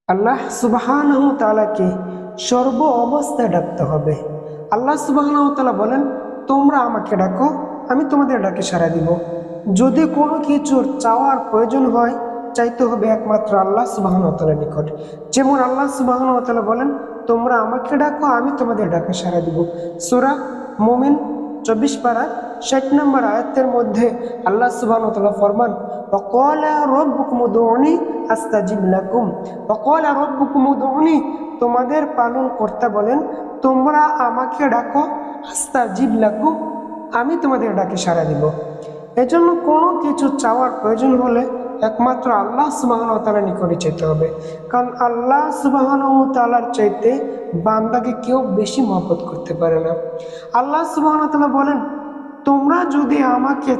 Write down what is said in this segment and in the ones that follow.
আল্লাহ সুবহানাহু ওয়া তাআলাকে সর্ব অবস্থায় ডাকতে হবে। আল্লাহ সুবহানাহু ওয়া তাআলা বলেন, তোমরা আমাকে ডাকো, আমি তোমাদের ডাকে সাড়া দিব। যদি কোনো কিছুর চাওয়ার প্রয়োজন হয়, চাইতে হবে একমাত্র আল্লাহ সুবহানাহু ওয়া তাআলার নিকট। যেমন আল্লাহ সুবহানাহু ওয়া তাআলা বলেন, তোমরা আমাকে ডাকো, আমি তোমাদের ডাকে সাড়া দিব। সূরা মুমিন 24 পারা 60 নম্বর আয়াতের মধ্যে আল্লাহ সুবহানাহু ওয়া তাআলা ফরমান, ওয়াকালা রাব্বুকুম উদউনি আস্তাজিব লাকুম। ওয়াকালা রাব্বুকুম উদউনি, তোমাদের পালন কর্তা বলেন, তোমরা আমাকে ডাকো, আস্তাজিব লাকুম, আমি তোমাদের ডাকে সাড়া দিব। এজন্য কোনো কিছু চাওয়ার প্রয়োজন হলে একমাত্র আল্লাহ সুবহানাহু ওয়া তাআলার নিকটে চাইতে হবে। কারণ আল্লাহ সুবহানাহু ওয়া তাআলার চাইতে বান্দাকে কেউ বেশি মহব্বত করতে পারে না। আল্লাহ সুবহানাহু ওয়া তাআলা বলেন, তোমরা যদি আমাকে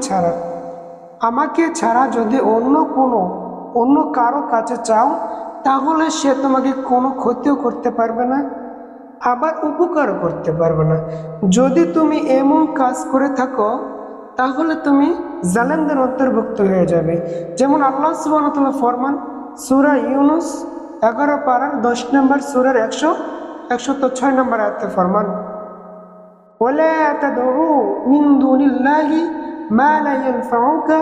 ছাড়া যদি অন্য কারো কাছে চাও, তাহলে সে তোমাকে কোনো ক্ষতিও করতে পারবে না, আবার উপকারও করতে পারবে না। যদি তুমি এমন কাজ করে থাকো, তাহলে তুমি জালেমদের অন্তর্ভুক্ত হয়ে যাবে। যেমন আল্লাহ সুবহানাহু ওয়া তাআলা ফরমান, সূরা ইউনূস 11 পারার 10 নম্বর সূরার 106 নম্বর আয়াতে ফরমান, ওয়ালা তাদউ মিন দুনিল্লাহি মা লা ইয়ানফাউকা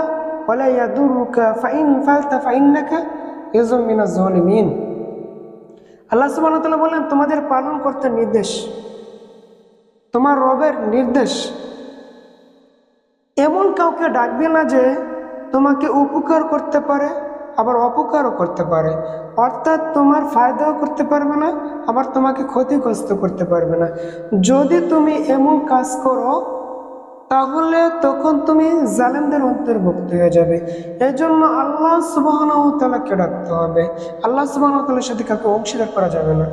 ওয়ালা ইয়াদুররুকা ফাইন ফালতা ফাইন্নাকা ইযম মিনাজ জালিমিন। আল্লাহ সুবহানাহু ওয়া তাআলা বলেন, তোমাদের পালন করতে নির্দেশ, তোমার রবের নির্দেশ, এমন কাউকে ডাকবে না যে তোমাকে উপকার করতে পারে আবার অপকারও করতে পারে। অর্থাৎ তোমার ফায়দাও করতে পারবে না, আবার তোমাকে ক্ষতিগ্রস্ত করতে পারবে না। যদি তুমি এমন কাজ করো, তাহলে তখন তুমি জালেমদের অন্তর্ভুক্ত হয়ে যাবে। এই জন্য আল্লাহ সুবহানাহু ওয়া তাআলাকে ডাকতে হবে। আল্লাহ সুবহানাহু ওয়া তাআলার সাথে কাউকে অংশীদার করা যাবে না।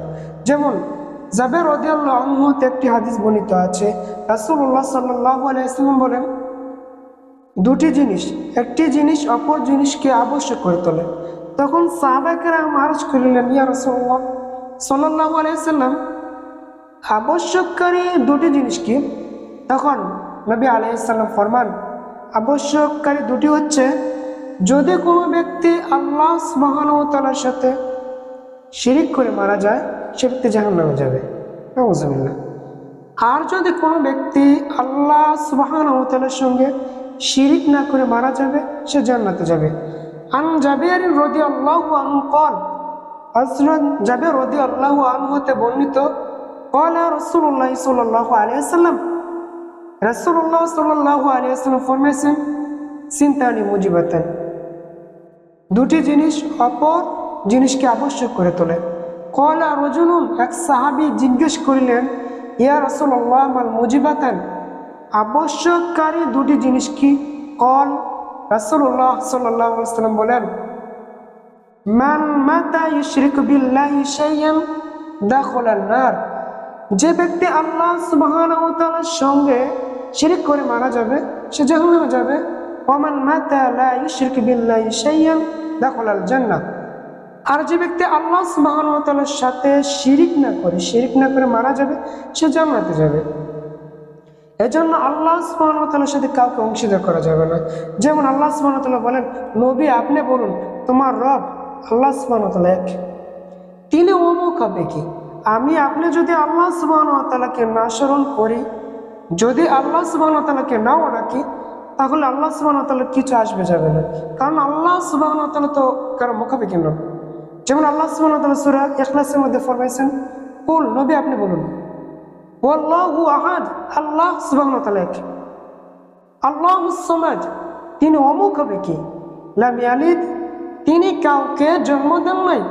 যেমন জাবের রাদিয়াল্লাহু আনহু হতে একটি হাদিস বর্ণিত আছে, রাসূলুল্লাহ সাল্লাল্লাহু আলাইহি ওয়াসাল্লাম বলেন, দুটি জিনিস একটি জিনিস অপর জিনিসকে আবশ্যক করে তোলে। তখন সাহাবায়ে কেরাম আরজ করিলেন, ইয়া রাসূলুল্লাহ সাল্লাল্লাহু আলাইহি ওয়াসাল্লাম, আবশ্যককারী দুটি জিনিস কি? তখন নবী আলাইহিস সালাম ফরমান, আবশ্যককারী দুটি হচ্ছে, যদি কোনো ব্যক্তি আল্লাহ সুবহানাহু ওয়া তাআলার সাথে শিরিক করে মারা যায়, সে ব্যক্তি জাহান্নামে যাবে, নাউযুবিল্লাহ। আর যদি কোনো ব্যক্তি আল্লাহ সুবহানাহু ওয়া তাআলার সঙ্গে শিরিক না করে মারা যাবে, সে জান্নাতে যাবে। আন জাবির রাদিয়াল্লাহু আনহু قال, হযরত জাবির রাদিয়াল্লাহু আনহু হতে বর্ণিত, قال রাসূলুল্লাহ সাল্লাল্লাহু আলাইহি ওয়াসাল্লাম, রাসূলুল্লাহ সাল্লাল্লাহু আলাইহি ওয়াসাল্লাম ফরমাইছেন, সিনতানি মুজিবাতান, দুটি জিনিস অপর জিনিসকে আবশ্যক করে তোলে। قال রাজুলুন, এক সাহাবী জিজ্ঞেস করিলেন, ইয়া রাসূলুল্লাহ মাল মুজিবাতান, আবশ্যককারী দুটি জিনিস কি? قال, রাসূলুল্লাহ সাল্লাল্লাহু আলাইহি ওয়াসাল্লাম বলেন, মান মাতা ইউশরিকু বিল্লাহি শাইয়ান দাখালান নার, যে ব্যক্তি আল্লাহ সুবহানাহু ওয়া তাআলার সঙ্গে শিরক করে মারা যাবে, সে জাহান্নামে যাবে। ওয়ামান মাতা লা ইউশরিকু বিল্লাহি শাইয়ান দাখালাল জান্নাহ, আর যে ব্যক্তি আল্লাহ সুবহানাহু ওয়া তাআলার সাথে শিরক না করে মারা যাবে, সে জান্নাতে যাবে। এজন্য আল্লাহ সুবহানাহু ওয়া তাআলার সাথে কাউকে অংশীদার করা যাবে না। যেমন আল্লাহ সুবহানাহু ওয়া তাআলা বলেন, নবী আপনি বলুন, তোমার রব আল্লাহ সুবহানাহু ওয়া তাআলা এক, তিনি অমুক হবে কি? আপনি যদি আল্লাহ সুবহানাহু ওয়া তাআলাকে না স্মরণ করি, যদি আল্লাহ সুবহানাহু ওয়া তাআলাকে নাও ডাকি, তাহলে আল্লাহ সুবহানাহু ওয়া তাআলার কিছু আসবে যাবে না। কারণ আল্লাহ সুবহানাহু ওয়া তাআলা তো কারো মুখাপেক্ষি নন। যেমন আল্লাহ সুবহানাহু ওয়া তাআলা সূরা ইখলাসের মধ্যে ফরমাইছেন, কুল, নবী আপনি বলুন, ওয়াল্লাহু আহাদ, আল্লাহ সুবহানাহু ওয়া তাআলা এক। আল্লাহুস সামাদ, তিনি অমুক হবে কি? লাম ইয়ালিদ, তিনি কাউকে জন্ম দেন নাই।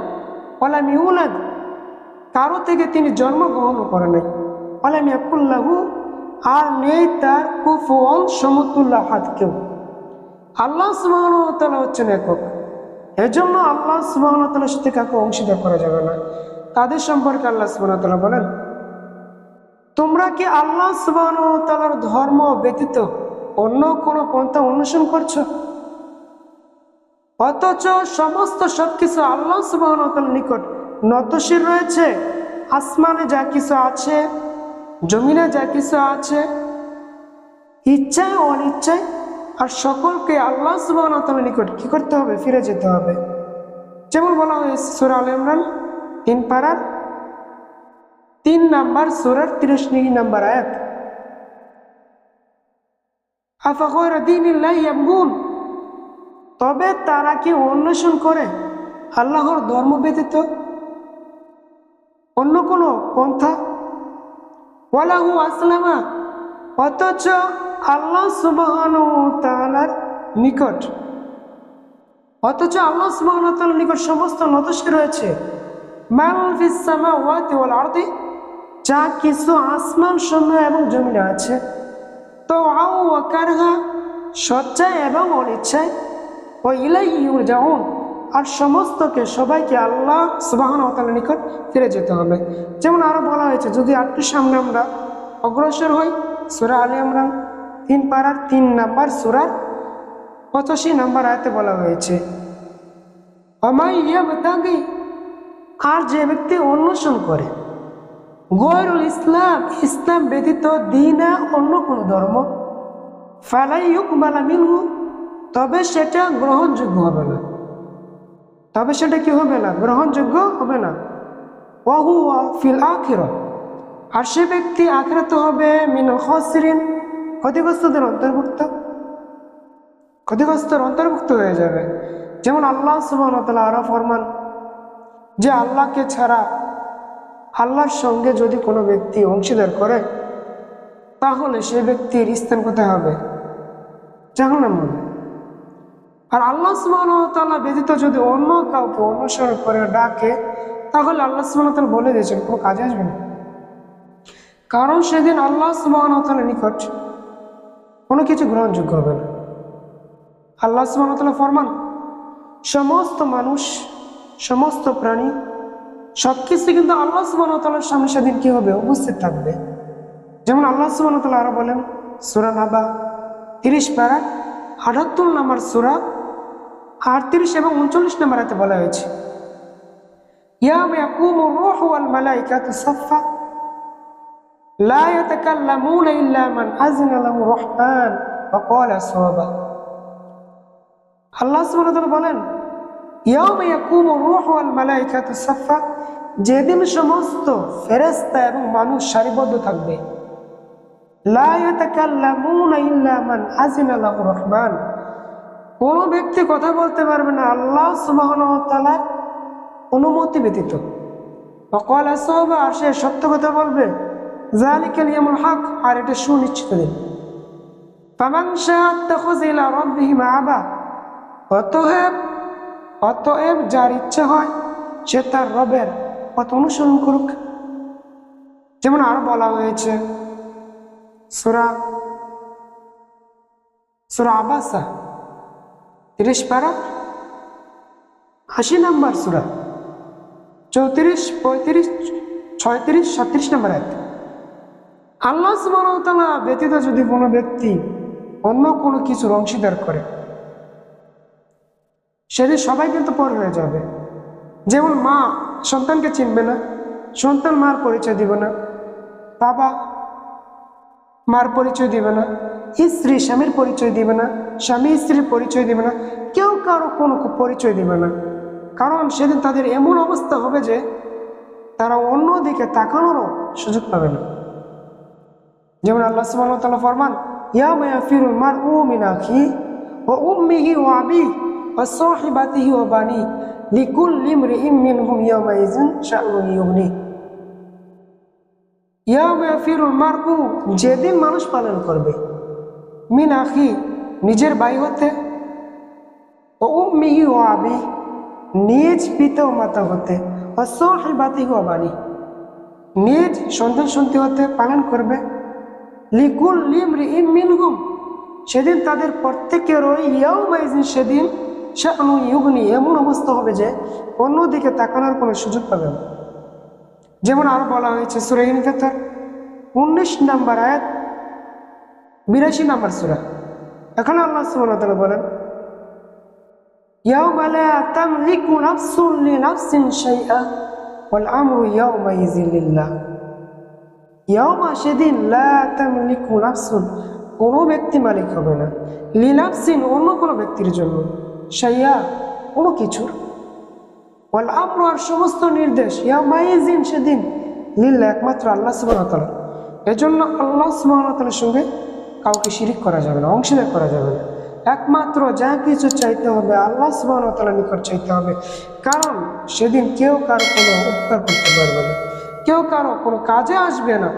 ওয়ালাম ইউলাদ, কারো থেকে তিনি জন্মগ্রহণ করে নাই। ওয়ালাম ইয়াকুল লাহু, আর নেই তার কুফুয়ান সমতুল্য আহাদ কেউ। আল্লাহ সুবহানাহু ওয়া তাআলা হচ্ছেন একক। এজন্য আল্লাহ সুবহানাহু ওয়া তাআলার সাথে কাউকে অংশীদার করা যাবে না। তাদের সম্পর্কে আল্লাহ সুবহানাহু ওয়া তাআলা বলেন, তোমরা কি আল্লাহ সুবহানাহু ওয়া তাআলার ধর্ম ব্যতীত অন্য কোনো পন্থা অনুসরণ করছো? অথচ সমস্ত সবকিছু আল্লাহ সুবহানাহু ওয়া তাআলার নিকট নতশির রয়েছে। আসমানে যা কিছু আছে, জমিনে যা কিছু আছে, ইচ্ছায় অনিচ্ছায়, আর সকলকে আল্লাহ সুবহানাহু ওয়া তাআলার নিকট কি করতে হবে? ফিরে যেতে হবে। যেমন বলা হয়েছে সূরা আলে ইমরান 3 পারার 3 নম্বর সূরার 63 নম্বর আয়াত। আফাগায়রা দীনিল্লাহি ইয়াবগুন, তবে তারা কি অন্বেষণ করে আল্লাহর ধর্ম ব্যতীত অন্য কোনো পন্থা? ওয়ালাহু আসলামা, অথচ আল্লাহ সুবহানাহু ওয়া তাআলার নিকট সমস্ত নতশী রয়েছে। মান ফিস সামাওয়াতি ওয়াল আরদি, যা কিছু আসমান সমূহ এবং জমিনে আছে। তো আও ওয়া কারহা, স্বেচ্ছায় এবং অনিচ্ছায়। ও ইলাইহি ইউরজাউন, আর সবাইকে আল্লাহ সুবহানাহু ওয়া তাআলার নিকট ফিরে যেতে হবে। যেমন আরো বলা হয়েছে, যদি একটু সামনে আমরা অগ্রসর হই, সূরা আলে ইমরান 3 পারার 3 নম্বর সূরার 85 নম্বর আয়াতে বলা হয়েছে, ওয়ামাই ইয়াবতাগি, আর যে ব্যক্তি অন্বেষণ করে গয়রুল ইসলাম, ইসলাম ব্যতীত দীনা, অন্য কোনো ধর্ম, ফালা ইউকবালা মিনহু, তবে সেটা গ্রহণযোগ্য হবে না। তবে সেটা কি হবে না? গ্রহণযোগ্য হবে না। ওয়া হুয়া ফিল আখিরাহ, আর সে ব্যক্তি আখিরাতে হবে মিনাল খাসিরিন, ক্ষতিগ্রস্তদের অন্তর্ভুক্ত হয়ে যাবে। যেমন আল্লাহ সুবহানাহু ওয়া তাআলা আরো ফরমান যে আল্লাহকে ছাড়া, আল্লাহর সঙ্গে যদি কোনো ব্যক্তি অংশীদার করে, তাহলে সে ব্যক্তির স্থান কোথায় হবে? জাহান্নামে। আর আল্লাহ সুবহানাহু ওয়া তাআলা ব্যতীত যদি অন্য কাউকে অনুসরণ করে ডাকে, তাহলে আল্লাহ সুবহানাহু ওয়া তাআলা বলে দিয়েছেন কোনো কাজে আসবে না। কারণ সেদিন আল্লাহ সুবহানাহু ওয়া তাআলার নিকট কোনো কিছু গ্রহণযোগ্য হবে না। আল্লাহ সুবহানাহু ওয়া তাআলা ফরমান, সমস্ত মানুষ, সমস্ত প্রাণী, সবকিছু কিন্তু আল্লাহ সুবহানাহু ওয়া তাআলার সামনে সেদিন কি হবে? উপস্থিত থাকবে। যেমন আল্লাহ সুবহানাহু ওয়া তাআলা আরো বলেন, সূরা নাবা 30 পারা 78 নম্বর সূরা 38 এবং 39 নম্বর আয়াতে বলা হয়েছে, ইয়াওমা ইয়াকুমুর রূহু ওয়াল মালাইকাতু সাফফা লা ইয়াতাকাল্লামুনা ইল্লা মান আযিনা লাহু রাহমান ওয়া ক্বালা সাওয়াবা। আল্লাহ সুবহানাহু ওয়া তাআলা বলেন, ইয়াওমা ইয়াকুমুর রূহু ওয়াল মালাইকাতু সাফফা, যেদিন সমস্ত ফেরেশতা এবং মানুষ সারিবদ্ধ থাকবে। লা ইয়াতাকাল্লামুনা ইল্লা মান আযিনা লাহু রাহমান, কোনো ব্যক্তি কথা বলতে পারবে না আল্লাহ সুবহানাহু ওয়া তাআলার অনুমতি ব্যতীত। ওয়া ক্বালা সাওয়াবা, আর সে সত্য কথা বলবে। যালিকাল ইয়াউমুল হক, আর এটা সুনিশ্চিত দিন। ফামান শাআ আত্তাখাযা ইলা রাব্বিহি মাআবা, অতএব যার ইচ্ছা হয় সে তার রবের পথ অনুসরণ করুক। যেমন আর বলা হয়েছে সূরা আবাসা 30 পারা 80 নম্বর সূরা 34, 35, 36, 37 নম্বর আয়াত। আল্লাহ সুবহানাহু ওয়া তাআলা ব্যতীত যদি কোনো ব্যক্তি অন্য কোনো কিছুর অংশীদার করে, সেদিন সবাই কিন্তু পর হয়ে যাবে। যেমন মা সন্তানকে চিনবে না, সন্তান মার পরিচয় দিবে না, বাবা মার পরিচয় দিবে না, স্ত্রী স্বামীর পরিচয় দিবে না, স্বামী স্ত্রীর পরিচয় দিবে না, কেউ কারো কোনো পরিচয় দিবে না। কারণ সেদিন তাদের এমন অবস্থা হবে যে তারা অন্যদিকে তাকানোরও সুযোগ পাবে না। যেমন আল্লাহ সুবহানাহু ওয়া তাআলা ফরমান, ইয়াওমা ইয়াফিরুল মারউ মিন আখিহি ওয়া উম্মিহি ওয়া আবিহি ওয়া সাহিবাতিহি ওয়া বানিহি লিকুল্লি ইমরিইন মিনহুম ইয়াওমাইযিন শা'নুন ইউগনি। ইয়াওমা ইয়াফিরুল মারউ, যেদিন মানুষ পালন করবে, মিন আখি, নিজের ভাই হতে, ওয়া উম্মিহি ওয়া আবিহি, নিজ পিতা ও মাতা হতে, ওয়া সাহিবাতিহি ওয়া বানিহি, নিজ সন্তান সন্ততি হতে পালন করবে। লিকুল্লি ইমরিইন মিনহুম, সেদিন তাদের প্রত্যেকেরই, ইয়াওমাইযিন, সেদিন, শা'নুন ইউগনি, এমন অবস্থা হবে যে অন্যদিকে তাকানোর কোনো সুযোগ পাবে না। যেমন আরো বলা হয়েছে সূরা ইনফিতার 19 নম্বর আয়াত 82 নম্বর সূরা। এখানে আল্লাহ সুবহানাহু ওয়া তাআলা বলেন, ইয়াওমা লা তামলিকু নাফসুন লিনাফসিন শাইআ ওয়াল আমরু ইয়াওমাইযিন লিল্লাহ। ইয়াওমা, সেদিন, লা তামলিকু নাফসুন, কোনো ব্যক্তি মালিক হবে না, লিনাফসিন, অন্য কোনো ব্যক্তির জন্য, শাইআ, কোনো কিছুর, ওয়াল আমরু, আর সমস্ত নির্দেশ, ইয়াউমাইযিন, সেদিন, লিল্লাহ, একমাত্র আল্লাহ সুবহানাহু ওয়া তাআলা। এজন্য আল্লাহ সুবহানাহু ওয়া তাআলার সঙ্গে কাউকে শিরিক করা যাবে না, অংশীদার করা যাবে না। একমাত্র যা কিছু চাইতে হবে আল্লাহ সুবহানাহু ওয়া তাআলার নিকট চাইতে হবে, কারণ সেদিন কেউ কারো কোনো উপকার করতে পারবে না, কেউ কারো কোনো কাজে আসবে না।